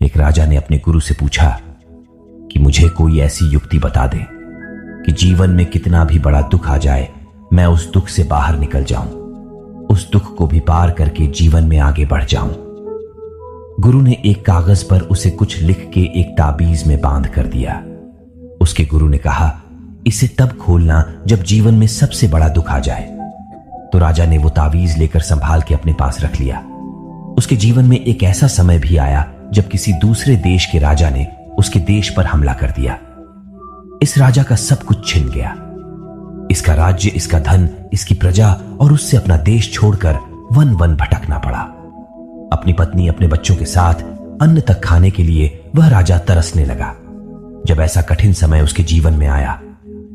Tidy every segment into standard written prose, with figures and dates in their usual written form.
एक राजा ने अपने गुरु से पूछा कि मुझे कोई ऐसी युक्ति बता दे कि जीवन में कितना भी बड़ा दुख आ जाए, मैं उस दुख से बाहर निकल जाऊं, उस दुख को भी पार करके जीवन में आगे बढ़ जाऊं। गुरु ने एक कागज पर उसे कुछ लिख के एक ताबीज में बांध कर दिया। उसके गुरु ने कहा, इसे तब खोलना जब जीवन में सबसे बड़ा दुख आ जाए। तो राजा ने वो तावीज लेकर संभाल के अपने पास रख लिया। उसके जीवन में एक ऐसा समय भी आया जब किसी दूसरे देश के राजा ने उसके देश पर हमला कर दिया। इस राजा का सब कुछ छिन गया। इसका राज्य, इसका धन, इसकी प्रजा और उससे अपना देश छोड़कर वन वन भटकना पड़ा। अपनी पत्नी, अपने बच्चों के साथ अन्न तक खाने के लिए वह राजा तरसने लगा। जब ऐसा कठिन समय उसके जीवन में आया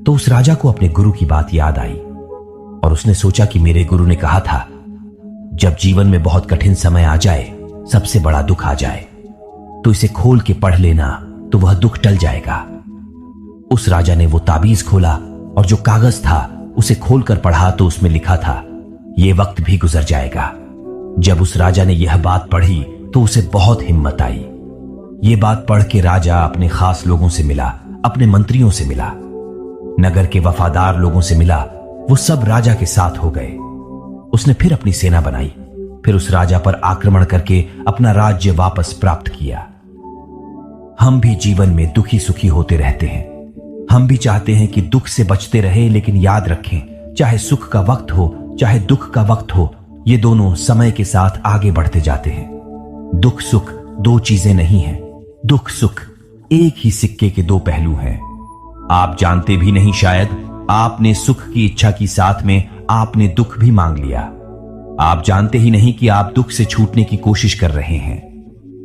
तो उस राजा को अपने गुरु की बात याद आई और उसने सोचा कि मेरे गुरु ने कहा था, जब जीवन में बहुत कठिन समय आ जाए, सबसे बड़ा दुख आ जाए, तो इसे खोल के पढ़ लेना तो वह दुख टल जाएगा। उस राजा ने वो ताबीज खोला और जो कागज था उसे खोलकर पढ़ा तो उसमें लिखा था, यह वक्त भी गुजर जाएगा। जब उस राजा ने यह बात पढ़ी तो उसे बहुत हिम्मत आई। ये बात पढ़ के राजा अपने खास लोगों से मिला, अपने मंत्रियों से मिला, नगर के वफादार लोगों से मिला। वो सब राजा के साथ हो गए। उसने फिर अपनी सेना बनाई, फिर उस राजा पर आक्रमण करके अपना राज्य वापस प्राप्त किया। हम भी जीवन में दुखी सुखी होते रहते हैं। हम भी चाहते हैं कि दुख से बचते रहे, लेकिन याद रखें, चाहे सुख का वक्त हो, चाहे दुख का वक्त हो, ये दोनों समय के साथ आगे बढ़ते जाते हैं। दुख सुख दो चीजें नहीं हैं। दुख सुख एक ही सिक्के के दो पहलू हैं। आप जानते भी नहीं शायद, आपने सुख की इच्छा की, साथ में आपने दुख भी मांग लिया। आप जानते ही नहीं कि आप दुख से छूटने की कोशिश कर रहे हैं।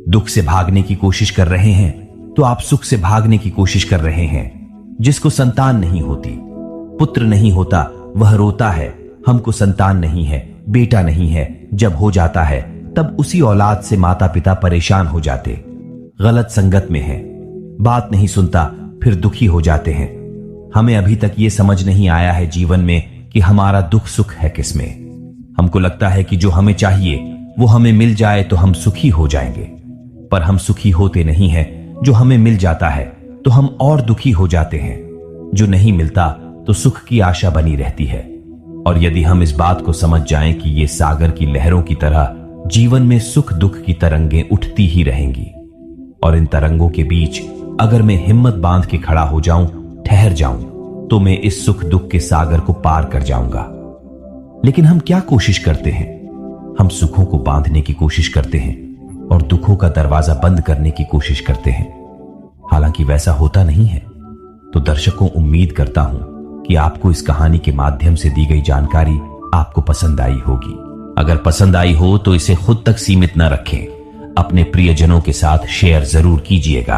दुख से भागने की कोशिश कर रहे हैं तो आप सुख से भागने की कोशिश कर रहे हैं। जिसको संतान नहीं होती, पुत्र नहीं होता, वह रोता है, हमको संतान नहीं है, बेटा नहीं है। जब हो जाता है तब उसी औलाद से माता पिता परेशान हो जाते, गलत संगत में है, बात नहीं सुनता, फिर दुखी हो जाते हैं। हमें अभी तक ये समझ नहीं आया है जीवन में कि हमारा दुख सुख है किसमें। हमको लगता है कि जो हमें चाहिए वो हमें मिल जाए तो हम सुखी हो जाएंगे, पर हम सुखी होते नहीं हैं। जो हमें मिल जाता है तो हम और दुखी हो जाते हैं, जो नहीं मिलता तो सुख की आशा बनी रहती है। और यदि हम इस बात को समझ जाएं कि ये सागर की लहरों की तरह जीवन में सुख दुख की तरंगें उठती ही रहेंगी, और इन तरंगों के बीच अगर मैं हिम्मत बांध के खड़ा हो जाऊं, ठहर जाऊं, तो मैं इस सुख दुख के सागर को पार कर जाऊंगा। लेकिन हम क्या कोशिश करते हैं? हम सुखों को बांधने की कोशिश करते हैं और दुखों का दरवाजा बंद करने की कोशिश करते हैं। हालांकि वैसा होता नहीं है। तो दर्शकों, उम्मीद करता हूं कि आपको इस कहानी के माध्यम से दी गई जानकारी आपको पसंद आई होगी। अगर पसंद आई हो तो इसे खुद तक सीमित न रखें, अपने प्रियजनों के साथ शेयर जरूर कीजिएगा।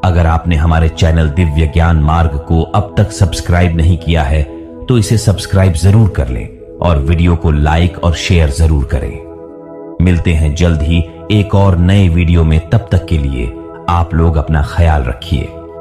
अगर आपने हमारे चैनल दिव्य ज्ञान मार्ग को अब तक सब्सक्राइब नहीं किया है तो इसे सब्सक्राइब जरूर कर लें और वीडियो को लाइक और शेयर जरूर करें। मिलते हैं जल्द ही एक और नए वीडियो में। तब तक के लिए आप लोग अपना ख्याल रखिए।